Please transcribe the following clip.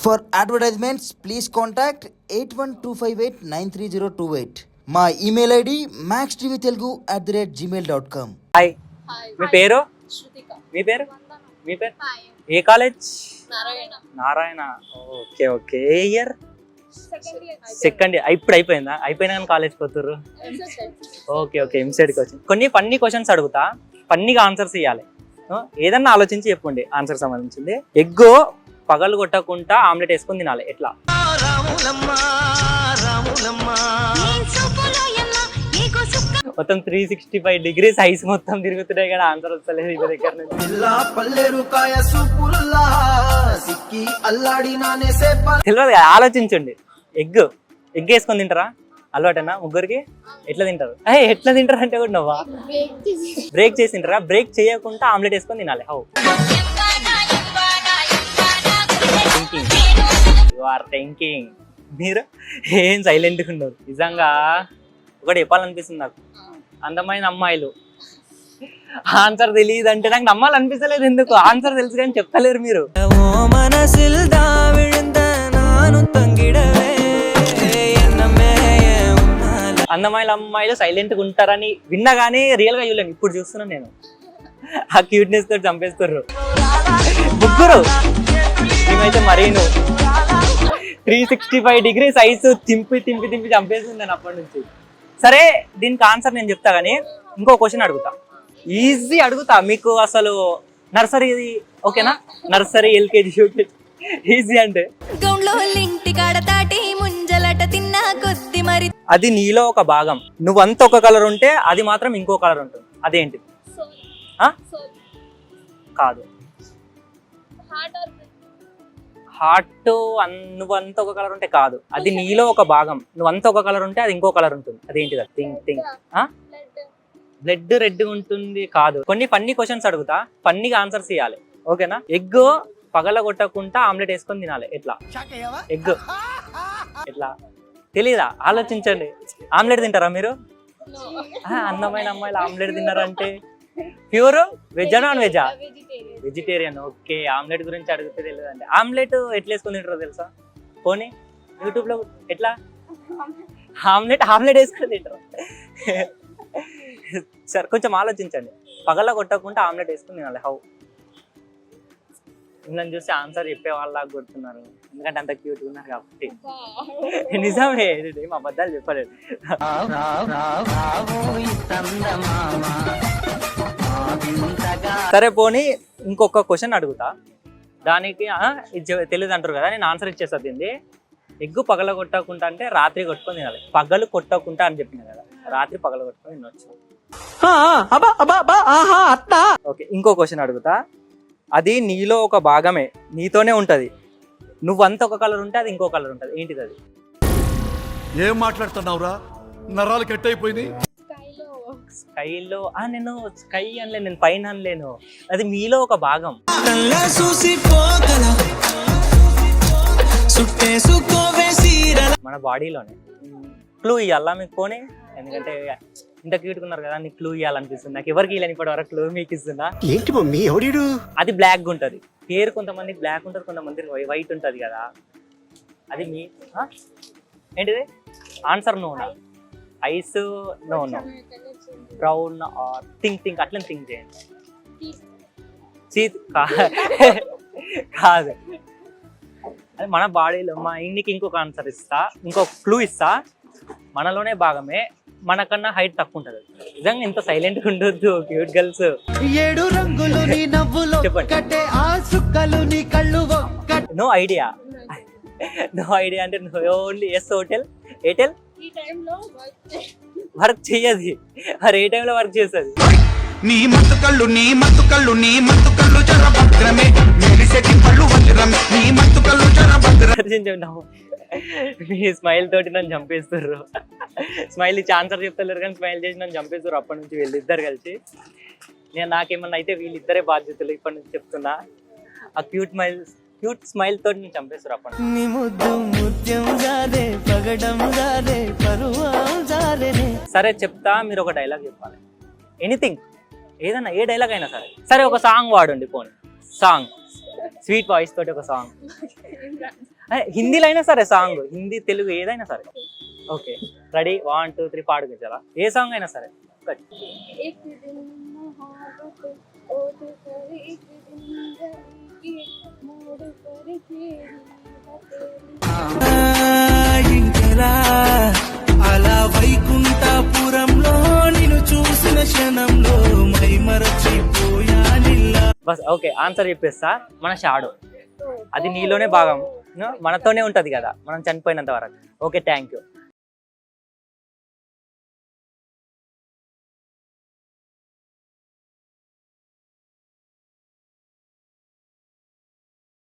For advertisements, please contact 8125893028. మా email ID maxtvtelugu@gmail.com. Hi, మీ పేరు? శృతిక. మీ పేరు? మీ పేరు? హాయ్. ఏ college? Narayana. Narayana. Okay okay. ఏ ఇయర్? Second year. ఇప్పుడు అయిపోయిందా? అయిపోయినా కానీ కాలేజ్కి పోతుర్రు. Okay okay. ఎంసెట్కి వచ్చి కొన్ని ఫన్నీ క్వశ్చన్స్ అడుగుతా, ఫన్నీగా ఆన్సర్స్ ఇవ్వాలి. ఏదన్నా ఆలోచించి చెప్పండి ఆన్సర్ సంబంధించింది. ఎగ్గు పగలు కొట్టకుండా ఆమ్లెట్ వేసుకొని తినాలి, ఎట్లా? మొత్తం 365 degrees ఐస్ మొత్తం తిరుగుతున్నాయి కానీ ఆన్సర్ వస్తలేదు ఇంటి దగ్గర నుంచి. తెలియదు కదా, ఆలోచించండి. ఎగ్ వేసుకొని తింటారా? అలవాటేనా ముగ్గురికి? ఎట్లా తింటారు? ఎట్లా తింటారు అంటే కూడా నువ్వా బ్రేక్ చేసి తింటారా? బ్రేక్ చేయకుండా ఆమ్లెట్ వేసుకొని తినాలి. How thinking, you are thinking. మీరు ఏం సైలెంట్గా ఉన్నారు. నిజంగా ఒకటి చెప్పాలనిపిస్తుంది నాకు, అందమైన అమ్మాయిలు ఆన్సర్ తెలియదు అంటే నాకు నమ్మాలనిపిస్తలేదు. ఎందుకు? ఆన్సర్ తెలుసు కానీ చెప్తలేరు మీరు. అందమైన అమ్మాయిలు సైలెంట్ గా ఉంటారని విన్నా కానీ రియల్ గా చూడలేను. ఇప్పుడు చూస్తున్నాను నేను. ఆ క్యూట్నెస్ తోటి చంపేస్తుర్రు ముగ్గురు. మేమైతే మరీను 365 degrees ఐస్ తింపి తింపి తింపి చంపేస్తుంది నేను అప్పటి నుంచి. సరే, దీనికి ఆన్సర్ నేను చెప్తా కానీ ఇంకో క్వశ్చన్ అడుగుతా. ఈజీ అడుగుతా మీకు. అసలు నర్సరీ ఓకేనా? నర్సరీ, ఎల్కేజీ, యూకేజీ ఈజీ అంటే అది నీలో ఒక భాగం. నువ్వంతా ఒక కలర్ ఉంటే అది మాత్రం ఇంకో కలర్ ఉంటుంది. అదేంటి? కాదు. హార్ట్ నువ్వంతా ఒక కలర్ ఉంటే కాదు. అది నీలో ఒక భాగం. నువ్వంతా ఒక కలర్ ఉంటే అది ఇంకో కలర్ ఉంటుంది. అదేంటిది? Think think. బ్లడ్ రెడ్ ఉంటుంది. కాదు. కొన్ని ఫన్నీ క్వశ్చన్స్ అడుగుతా, ఫన్నీగా ఆన్సర్స్ ఇవ్వాలి, ఓకేనా? ఎగ్ పగల కొట్టకుండా ఆమ్లెట్ వేసుకొని తినాలి, ఎట్లా? ఎగ్ ఎట్లా తెలీదా? ఆలోచించండి. ఆమ్లెట్ తింటారా మీరు? అందమైన అమ్మాయిలు ఆమ్లెట్ తిన్నారంటే ప్యూర్ వెజ్జా నాన్ వెజ్జా? వెజిటేరియన్. ఓకే. ఆమ్లెట్ గురించి అడిగితే తెలియదు అండి. ఆమ్లెట్ ఎట్లా వేసుకొని తింటారో తెలుసా? పోనీ యూట్యూబ్ లో ఎట్లా ఆమ్లెట్ వేసుకొని తింటారు? సరే, కొంచెం ఆలోచించండి. పగల కొట్టకుండా ఆమ్లెట్ వేసుకొని తినాలి. హౌ? నన్ను చూసి ఆన్సర్ చెప్పే వాళ్ళలాగా కొడుతున్నారు, ఎందుకంటే అంత క్యూట్ ఉన్నారు కాబట్టి. నిజమే, మా అబద్ధాలు చెప్పలేదు. సరే, పోనీ ఇంకొక క్వశ్చన్ అడుగుతా. దానికి తెలియదు అంటారు కదా, నేను ఆన్సర్ ఇచ్చేస్తా. తింది ఎగ్గు పగల కొట్టకుండా అంటే రాత్రి కొట్టుకొని తినాలి. పగలు కొట్టకుండా అని చెప్పిన కదా, రాత్రి పగల కొట్టుకొని తినొచ్చు. ఓకే, ఇంకో క్వశ్చన్ అడుగుతా. అది నీలో ఒక భాగమే, నీతోనే ఉంటది. నువ్వంత ఒక కలర్ ఉంటే అది ఇంకో కలర్ ఉంటది. ఏంటిది అది? ఏం మాట్లాడుతున్నావురా? నరాలు కట్ అయిపోయింది. స్కైలో నేను స్కై అనలేను, నేను పైన అనలేను. అది మీలో ఒక భాగం. మన బాడీలోనే. క్లూ ఇవ్వాలా మీకు? పోనీ, ఎందుకంటే ఇంత క్యూట్ ఉన్నారు కదా, నీకు క్లూ ఇవ్వాలనిపిస్తుంది నాకు. ఎవరికి ఇవ్వలేని ఇప్పటి వరకు క్లూ మీకు ఇస్తున్నా. ఏంటి మమ్మీ ఎవడు? అది బ్లాక్ గా ఉంటది. హెయిర్ కొంతమందికి బ్లాక్ ఉంటది, కొంతమందికి వైట్ ఉంటది కదా. అది మీ ఏంటిది? Answer no. Ice no. Brown or think అట్లా థింక్ చేయండి. కాదు. అది మన బాడీలో. మా ఇంటికి ఇంకొక ఆన్సర్ ఇస్తా, ఇంకొక క్లూ ఇస్తా. మనలోనే భాగమే, మనకన్నా హైట్ తక్కువ ఉంటది. నిజంగా ఇంత సైలెంట్ గా ఉండొద్దు క్యూట్ గర్ల్స్. చెప్పండి. No idea. నో ఐడియా అంటే only yes. Hotel Airtel work చెయ్యది. మరి ఏ టైంలో వర్క్ చేస్తుంది? నీ మత్తు కళ్ళు చరభద్రమే, మెరిసెటి పళ్ళు వజ్రం, నీ మత్తు కళ్ళు చరభద్రం. మీ స్మైల్ తోటి నన్ను చంపేస్తారు. స్మైల్ ఇచ్చి ఆన్సర్ చెప్తలేరు కానీ స్మైల్ చేసి నన్ను చంపేస్తారు. అప్పటి నుంచి వీళ్ళిద్దరు కలిసి. నాకేమన్నా అయితే వీళ్ళిద్దరే బాధ్యతలు. ఇప్పటి నుంచి చెప్తున్నా, ఆ క్యూట్ స్మైల్ తోటి నేను చంపేస్తారు అప్పటి నుంచి. సరే చెప్తా, మీరు ఒక డైలాగ్ చెప్పాలి. ఎనీథింగ్, ఏదన్నా, ఏ డైలాగ్ అయినా సరే. సరే, ఒక సాంగ్ వాడండి. పోనీ సాంగ్ స్వీట్ వాయిస్ తోటి ఒక సాంగ్. హిందీలో అయినా సరే సాంగ్, హిందీ తెలుగు ఏదైనా సరే. Okay ready 1 2 3 పాడుకుంటారా? ఏ సాంగ్ అయినా సరే. एक दिन मोहब्बत ओट कर एक दिन गली के मोड़ पर तेरी ఇంకెలా అలా వైకుంఠపురంలో నిన్ను చూసిన క్షణంలో మై మరచిపోయానిల్లా. బస్ ఓకే ఆన్సర్ చెప్పేస్తా. మన షాడో, అది నీలోనే భాగం, మనతోనే ఉంటది కదా మనం చనిపోయినంత వరకు. Okay thank you.